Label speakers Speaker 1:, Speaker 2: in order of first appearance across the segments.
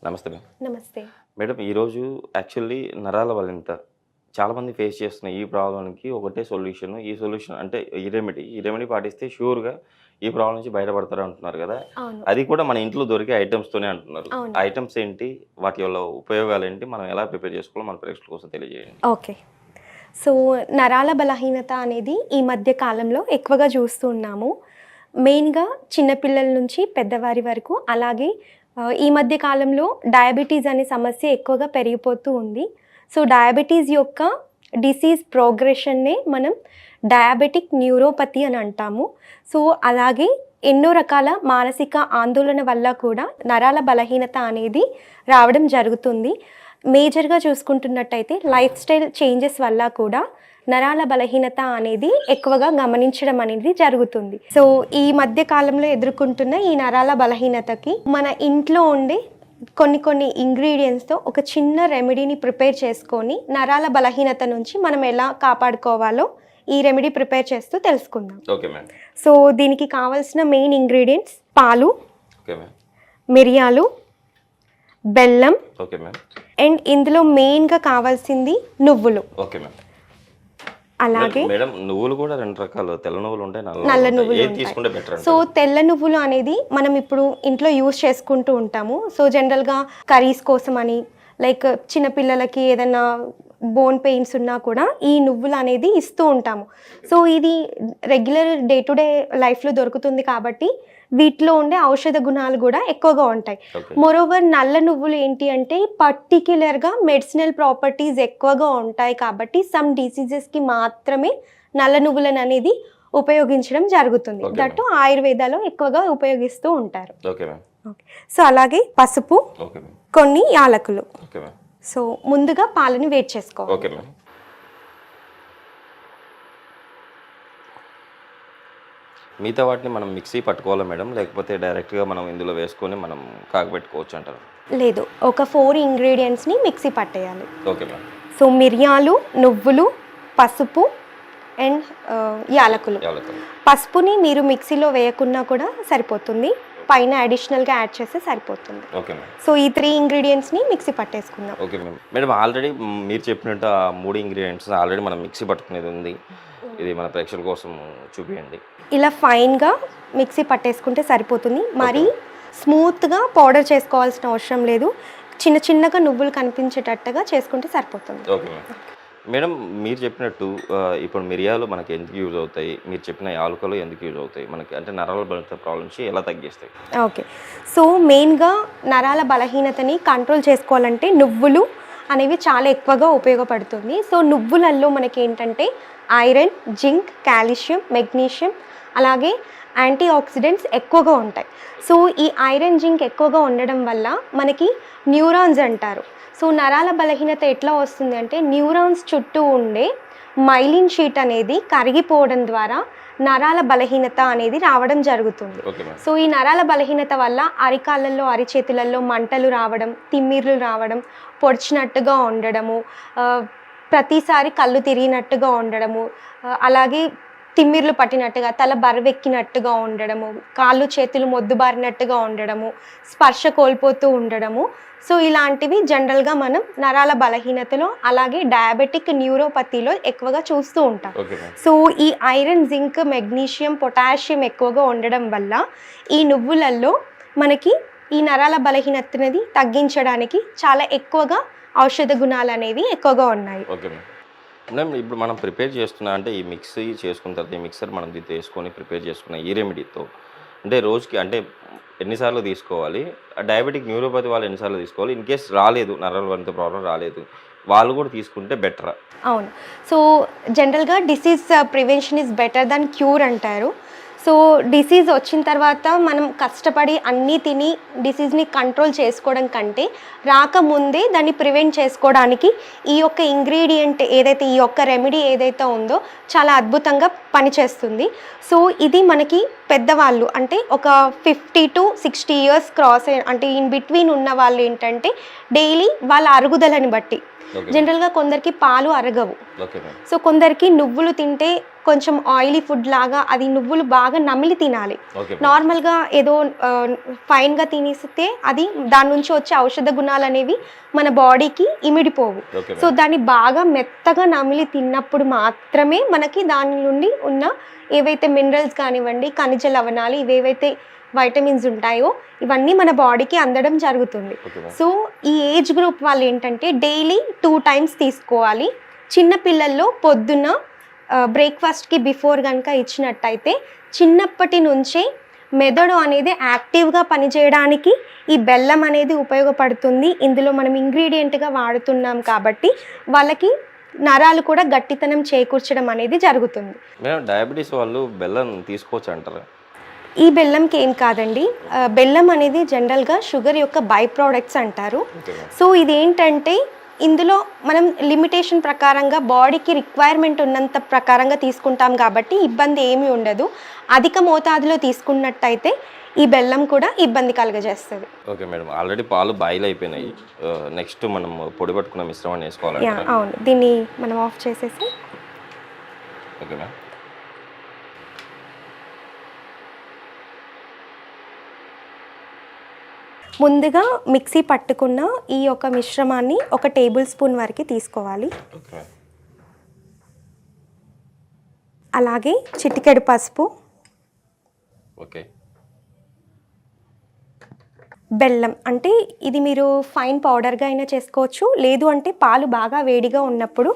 Speaker 1: నమస్తే మ్యామ్.
Speaker 2: నమస్తే.
Speaker 1: మేడం ఈరోజు యాక్చువల్లీ నరాల బలహీనత చాలామంది ఫేస్ చేస్తున్న ఈ ప్రాబ్లంకి ఒకటే సొల్యూషన్. ఈ సొల్యూషన్ అంటే ఈ రెమెడీ పాటిస్తే ష్యూర్గా ఈ ప్రాబ్లం నుంచి బయటపడతారు అంటున్నారు కదా.
Speaker 2: అవును.
Speaker 1: అది కూడా మన ఇంట్లో దొరికే ఐటమ్స్తోనే అంటున్నారు.
Speaker 2: అవును.
Speaker 1: ఆ ఐటమ్స్ ఏంటి, వాటి వల్ల ఉపయోగాలు ఏంటి, మనం ఎలా ప్రిపేర్ చేసుకోవాలో మన ప్రేక్షకుల కోసం తెలియజేయండి.
Speaker 2: ఓకే. సో నరాల బలహీనత అనేది ఈ మధ్య కాలంలో ఎక్కువగా చూస్తూ ఉన్నాము. మెయిన్గా చిన్నపిల్లల నుంచి పెద్దవారి వరకు, అలాగే ఈ మధ్య కాలంలో డయాబెటీస్ అనే సమస్య ఎక్కువగా పెరిగిపోతూ ఉంది. సో డయాబెటీస్ యొక్క డిసీజ్ ప్రోగ్రెషన్నే మనం డయాబెటిక్ న్యూరోపతి అని అంటాము. సో అలాగే ఎన్నో రకాల మానసిక ఆందోళన వల్ల కూడా నరాల బలహీనత అనేది రావడం జరుగుతుంది. మేజర్గా చూసుకుంటున్నట్టయితే లైఫ్ స్టైల్ చేంజెస్ వల్ల కూడా నరాల బలహీనత అనేది ఎక్కువగా గమనించడం అనేది జరుగుతుంది. సో ఈ మధ్య కాలంలో ఎదుర్కొంటున్న ఈ నరాల బలహీనతకి మన ఇంట్లో ఉండే కొన్ని ఇంగ్రీడియంట్స్తో ఒక చిన్న రెమెడీని ప్రిపేర్ చేసుకొని నరాల బలహీనత నుంచి మనం ఎలా కాపాడుకోవాలో ఈ రెమెడీ ప్రిపేర్ చేస్తూ తెలుసుకుందాం.
Speaker 1: Okay ma'am.
Speaker 2: సో దీనికి కావాల్సిన మెయిన్ ఇంగ్రీడియంట్స్ పాలు,
Speaker 1: ఓకే మ్యామ్,
Speaker 2: మిరియాలు, బెల్లం,
Speaker 1: ఓకే మ్యామ్,
Speaker 2: అండ్ ఇందులో మెయిన్గా కావాల్సింది నువ్వులు.
Speaker 1: Okay ma'am.
Speaker 2: అలాగే
Speaker 1: మేడం నువ్వులు కూడా రెండు రకాలు, తెల్ల నువ్వులు ఉంటాయి,
Speaker 2: నల్ల నువ్వులు
Speaker 1: ఏది తీసుకుంటే బెటర్?
Speaker 2: సో తెల్ల నువ్వులు అనేది మనం ఇప్పుడు ఇంట్లో యూస్ చేసుకుంటూ ఉంటాము. సో జనరల్గా కర్రీస్ కోసం అని, లైక్ చిన్నపిల్లలకి ఏదైనా బోన్ పెయిన్స్ ఉన్నా కూడా ఈ నువ్వులు అనేది ఇస్తూ ఉంటాము. సో ఇది రెగ్యులర్ డే టు డే లైఫ్లో దొరుకుతుంది కాబట్టి వీటిలో ఉండే ఔషధ గుణాలు కూడా ఎక్కువగా ఉంటాయి. మోరోవర్ నల్ల నువ్వులు ఏంటి అంటే పర్టిక్యులర్గా మెడిసినల్ ప్రాపర్టీస్ ఎక్కువగా ఉంటాయి కాబట్టి సమ్ డిసీజెస్కి మాత్రమే నల్ల నువ్వులను అనేది ఉపయోగించడం జరుగుతుంది. దట్టు ఆయుర్వేదాలో ఎక్కువగా ఉపయోగిస్తూ ఉంటారు. సో అలాగే పసుపు, కొన్ని యాలకులు. సో ముందుగా పాలని వేడి చేసుకోవాలి.
Speaker 1: మిగతా వాటిని మనం మిక్సీ పట్టుకోవాలా మేడం, లేకపోతే డైరెక్ట్గా మనం ఇందులో వేసుకొని మనం కాగబెట్టుకోవచ్చు అంటారు?
Speaker 2: లేదు, ఒక 4 ఇంగ్రీడియంట్స్ని మిక్సీ పట్టేయాలి.
Speaker 1: Okay ma'am.
Speaker 2: సో మిరియాలు, నువ్వులు, పసుపు అండ్ యాలకులు. పసుపుని మీరు మిక్సీలో వేయకున్నా కూడా సరిపోతుంది, పైన అడిషనల్గా యాడ్ చేస్తే సరిపోతుంది.
Speaker 1: Okay ma'am.
Speaker 2: సో ఈ 3 ఇంగ్రీడియంట్స్ని మిక్సీ పట్టేసుకుందాం.
Speaker 1: Okay ma'am. మేడం ఆల్రెడీ మీరు చెప్పినట్టు ఆ 3 ఇంగ్రీడియంట్స్ ఆల్రెడీ మనం మిక్సీ పట్టుకునేది ఉంది, ఇది మన ప్రేక్షకుల కోసం చూపించండి.
Speaker 2: ఇలా ఫైన్గా మిక్సీ పట్టేసుకుంటే సరిపోతుంది. మరి స్మూత్గా పౌడర్ చేసుకోవాల్సిన అవసరం లేదు, చిన్న చిన్నగా నువ్వులు కనిపించేటట్టుగా చేసుకుంటే సరిపోతుంది.
Speaker 1: ఓకే మేడం, మీరు చెప్పినట్టు ఇప్పుడు మిరియాలు మనకి ఎందుకు యూజ్ అవుతాయి, మీరు చెప్పిన యాలకులు ఎందుకు యూజ్ అవుతాయి మనకి, అంటే నరాల బలహీనత ప్రాబ్లమ్స్ ఎలా తగ్గిస్తాయి?
Speaker 2: ఓకే. సో మెయిన్గా నరాల బలహీనతని కంట్రోల్ చేసుకోవాలంటే నువ్వులు అనేవి చాలా ఎక్కువగా ఉపయోగపడుతుంది. సో నువ్వులలో మనకి ఏంటంటే ఐరన్, జింక్, కాల్షియం, మెగ్నీషియం, అలాగే యాంటీ ఆక్సిడెంట్స్ ఎక్కువగా ఉంటాయి. సో ఈ ఐరన్, జింక్ ఎక్కువగా ఉండడం వల్ల మనకి న్యూరాన్స్ అంటారు. సో నరాల బలహీనత ఎట్లా వస్తుంది అంటే న్యూరాన్స్ చుట్టూ ఉండే మైలిన్ షీట్ అనేది కరిగిపోవడం ద్వారా నరాల బలహీనత అనేది రావడం జరుగుతుంది. సో ఈ నరాల బలహీనత వల్ల అరికాళ్ళల్లో, అరిచేతులలో మంటలు రావడం, తిమ్మిర్లు రావడం, పొడిచినట్టుగా ఉండడము, ప్రతిసారి కళ్ళు తిరిగినట్టుగా ఉండడము, అలాగే తిమ్మిర్లు పట్టినట్టుగా, తల బరువెక్కినట్టుగా ఉండడము, కాళ్ళు చేతులు మొద్దుబారినట్టుగా ఉండడము, స్పర్శ కోల్పోతూ ఉండడము. సో ఇలాంటివి జనరల్గా మనం నరాల బలహీనతలో, అలాగే డయాబెటిక్ న్యూరోపతిలో ఎక్కువగా చూస్తూ ఉంటాం. సో ఈ ఐరన్, జింక్, మెగ్నీషియం, పొటాషియం ఎక్కువగా ఉండడం వల్ల ఈ నువ్వులలో మనకి ఈ నరాల బలహీనత అనేది తగ్గించడానికి చాలా ఎక్కువగా ఔషధ గుణాలు అనేవి ఎక్కువగా ఉన్నాయి.
Speaker 1: మేడం ఇప్పుడు మనం ప్రిపేర్ చేస్తున్నా అంటే ఈ మిక్సీ చేసుకున్న తర్వాత ఈ మిక్సర్ మనం దీంతో వేసుకొని ప్రిపేర్ చేసుకున్న ఈ రెమెడీతో అంటే రోజుకి అంటే ఎన్నిసార్లు తీసుకోవాలి, డయాబెటిక్ న్యూరోపతి వాళ్ళు ఎన్నిసార్లు తీసుకోవాలి, ఇన్ కేస్ రాలేదు నరాల బలహీనత ప్రాబ్లం రాలేదు వాళ్ళు కూడా తీసుకుంటే బెటరా?
Speaker 2: అవును. సో జనరల్గా disease prevention is better than cure అంటారు. సో డిసీజ్ వచ్చిన తర్వాత మనం కష్టపడి అన్నీ తిని డిసీజ్ని కంట్రోల్ చేసుకోవడం కంటే రాకముందే దాన్ని ప్రివెంట్ చేసుకోవడానికి ఈ యొక్క ఇంగ్రీడియంట్ ఏదైతే, ఈ యొక్క రెమెడీ ఏదైతే ఉందో చాలా అద్భుతంగా పనిచేస్తుంది. సో ఇది మనకి పెద్దవాళ్ళు అంటే ఒక 50 to 60 years క్రాస్ అంటే ఇన్ బిట్వీన్ ఉన్న వాళ్ళు ఏంటంటే డైలీ వాళ్ళ అరుగుదలని బట్టి జనరల్గా కొందరికి పాలు అరగవు. సో కొందరికి నువ్వులు తింటే కొంచెం ఆయిలీ ఫుడ్ లాగా అది నువ్వులు బాగా నమిలి తినాలి.
Speaker 1: ఓకే
Speaker 2: నార్మల్గా ఏదో ఫైన్గా తినేస్తే అది దాని నుంచి వచ్చే ఔషధ గుణాలు అనేవి మన బాడీకి ఇమిడిపోవు.
Speaker 1: ఓకే
Speaker 2: సో దాన్ని బాగా మెత్తగా నమిలి తిన్నప్పుడు మాత్రమే మనకి దాని నుండి ఉన్న ఏవైతే మినరల్స్ కానివ్వండి, ఖనిజ లవణాలు, ఇవేవైతే వైటమిన్స్ ఉంటాయో ఇవన్నీ మన బాడీకి అందడం జరుగుతుంది.
Speaker 1: ఓకే
Speaker 2: సో ఈ ఏజ్ గ్రూప్ వాళ్ళు ఏంటంటే డైలీ 2 times తీసుకోవాలి. చిన్న పిల్లల్లో పొద్దున్న బ్రేక్ఫాస్ట్కి బిఫోర్ కనుక ఇచ్చినట్టయితే చిన్నప్పటి నుంచే మెదడు అనేది యాక్టివ్గా పనిచేయడానికి ఈ బెల్లం అనేది ఉపయోగపడుతుంది. ఇందులో మనం ఇంగ్రీడియంట్గా వాడుతున్నాం కాబట్టి వాళ్ళకి నరాలు కూడా గట్టితనం చేకూర్చడం అనేది జరుగుతుంది.
Speaker 1: మేడం డయాబెటీస్ వాళ్ళు బెల్లం తీసుకోవచ్చు అంటారా?
Speaker 2: ఈ బెల్లంకి ఏం కాదండి, బెల్లం అనేది జనరల్గా షుగర్ యొక్క బై ప్రోడక్ట్స్ అంటారు.
Speaker 1: ఓకే
Speaker 2: సో ఇదేంటంటే ఇందులో మనం లిమిటేషన్ ప్రకారంగా బాడీకి రిక్వైర్మెంట్ ఉన్నంత ప్రకారంగా తీసుకుంటాం కాబట్టి ఇబ్బంది ఏమీ ఉండదు. అధిక మోతాదులో తీసుకున్నట్టయితే ఈ బెల్లం కూడా ఇబ్బంది కలుగజేస్తుంది.
Speaker 1: ఓకే మేడం, ఆల్రెడీ పాలు బాయిల్ అయిపోయినాయి. నెక్స్ట్ మనం పొడి పట్టుకున్న మిశ్రమాన్ని వేసుకోవాలి.
Speaker 2: అవును, దీన్ని మనం ఆఫ్ చేసేసి
Speaker 1: ఓకే మ్యామ్.
Speaker 2: ముందుగా మిక్సీ పట్టుకున్న ఈ యొక్క మిశ్రమాన్ని 1 టేబుల్ స్పూన్ వరకు తీసుకోవాలి.
Speaker 1: ఓకే
Speaker 2: అలాగే చిటికెడు పసుపు,
Speaker 1: ఓకే
Speaker 2: బెల్లం. అంటే ఇది మీరు ఫైన్ పౌడర్గా అయినా చేసుకోవచ్చు, లేదు అంటే పాలు బాగా వేడిగా ఉన్నప్పుడు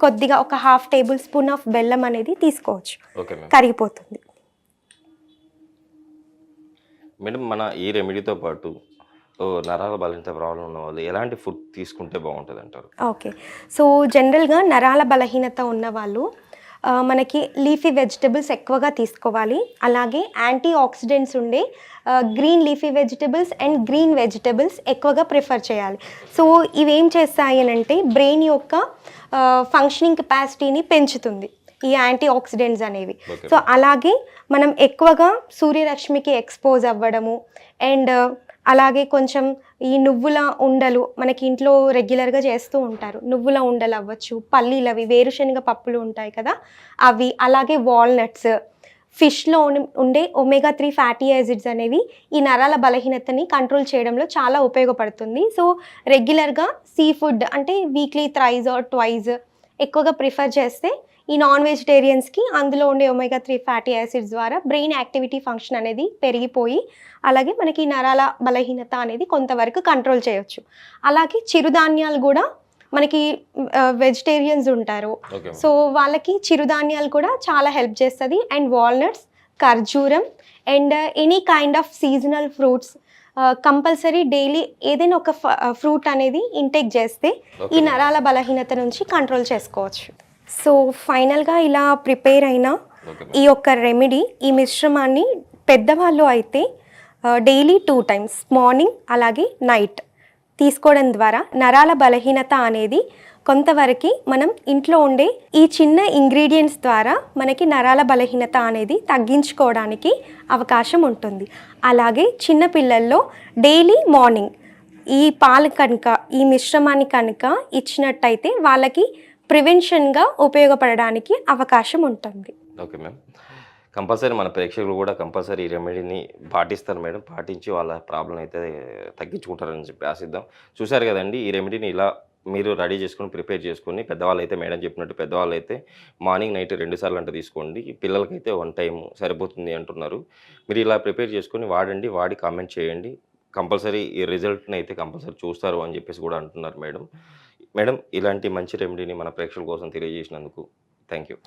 Speaker 2: కొద్దిగా ఒక 1/2 టేబుల్ స్పూన్ ఆఫ్ బెల్లం అనేది తీసుకోవచ్చు,
Speaker 1: ఓకే మ్యామ్.
Speaker 2: కరిగిపోతుంది.
Speaker 1: మేడం మన ఈ రెమెడీతో పాటు నరాల బలహీనత ప్రాబ్లం ఉన్న వాళ్ళు ఎలాంటి ఫుడ్ తీసుకుంటే బాగుంటుంది అంటారు?
Speaker 2: ఓకే, సో జనరల్గా నరాల బలహీనత ఉన్నవాళ్ళు మనకి లీఫీ వెజిటబుల్స్ ఎక్కువగా తీసుకోవాలి. అలాగే యాంటీ ఆక్సిడెంట్స్ ఉండే green leafy vegetables and green vegetables ఎక్కువగా ప్రిఫర్ చేయాలి. సో ఇవేం చేస్తాయి అని అంటే బ్రెయిన్ యొక్క ఫంక్షనింగ్ కెపాసిటీని పెంచుతుంది ఈ యాంటీ ఆక్సిడెంట్స్ అనేవి. సో అలాగే మనం ఎక్కువగా సూర్యరశ్మికి ఎక్స్పోజ్ అవ్వడము అండ్ అలాగే కొంచెం ఈ నువ్వుల ఉండలు మనకి ఇంట్లో రెగ్యులర్గా చేస్తూ ఉంటారు. నువ్వుల ఉండలు అవ్వచ్చు, పల్లీలు, అవి వేరుశనగ పప్పులు ఉంటాయి కదా అవి, అలాగే వాల్నట్స్, ఫిష్లో ఉండే ఒమేగా 3 ఫ్యాటీ యాసిడ్స్ అనేవి ఈ నరాల బలహీనతని కంట్రోల్ చేయడంలో చాలా ఉపయోగపడుతుంది. సో రెగ్యులర్గా సీ ఫుడ్ అంటే వీక్లీ 3 or 2 ఎక్కువగా ప్రిఫర్ చేస్తే ఈ నాన్ వెజిటేరియన్స్కి అందులో ఉండే ఒమేగా 3 ఫ్యాటీ యాసిడ్స్ ద్వారా బ్రెయిన్ యాక్టివిటీ ఫంక్షన్ అనేది పెరిగిపోయి అలాగే మనకి నరాల బలహీనత అనేది కొంతవరకు కంట్రోల్ చేయొచ్చు. అలాగే చిరుధాన్యాలు కూడా మనకి వెజిటేరియన్స్ ఉంటారు, సో వాళ్ళకి చిరుధాన్యాలు కూడా చాలా హెల్ప్ చేస్తుంది. అండ్ వాల్నట్స్, ఖర్జూరం and any kind of seasonal fruits compulsory daily ఏదైనా ఒక ఫ్రూట్ అనేది ఇంటేక్ చేస్తే ఈ నరాల బలహీనత నుంచి కంట్రోల్ చేసుకోవచ్చు. సో ఫైనల్గా ఇలా ప్రిపేర్ అయిన ఈ యొక్క రెమెడీ, ఈ మిశ్రమాన్ని పెద్దవాళ్ళు అయితే డైలీ 2 times మార్నింగ్ అలాగే నైట్ తీసుకోవడం ద్వారా నరాల బలహీనత అనేది కొంతవరకు మనం ఇంట్లో ఉండే ఈ చిన్న ఇంగ్రీడియంట్స్ ద్వారా మనకి నరాల బలహీనత అనేది తగ్గించుకోవడానికి అవకాశం ఉంటుంది. అలాగే చిన్న పిల్లల్లో డైలీ మార్నింగ్ ఈ పాలు కనుక ఈ మిశ్రమాన్ని కనుక ఇచ్చినట్టయితే వాళ్ళకి ప్రివెన్షన్గా ఉపయోగపడడానికి అవకాశం ఉంటుంది.
Speaker 1: ఓకే మ్యామ్, కంపల్సరీ మన ప్రేక్షకులు కూడా కంపల్సరీ ఈ రెమెడీని పాటిస్తారు మేడం. పాటించి వాళ్ళ ప్రాబ్లం అయితే తగ్గించుకుంటారని చెప్పి ఆశిద్దాం. చూశారు కదండి, ఈ రెమెడీని ఇలా మీరు రెడీ చేసుకొని ప్రిపేర్ చేసుకొని, పెద్దవాళ్ళు అయితే మేడం చెప్పినట్టు పెద్దవాళ్ళు అయితే మార్నింగ్ నైట్ 2 సార్లు అంటే తీసుకోండి, పిల్లలకైతే 1 time సరిపోతుంది అంటున్నారు. మీరు ఇలా ప్రిపేర్ చేసుకొని వాడండి, వాడి కామెంట్ చేయండి. కంపల్సరీ ఈ రిజల్ట్ని అయితే కంపల్సరీ చూస్తారు అని చెప్పేసి కూడా అంటున్నారు మేడం. మేడం ఇలాంటి మంచి రెమెడీని మన ప్రేక్షకుల కోసం తెలియజేసినందుకు థ్యాంక్ యూ.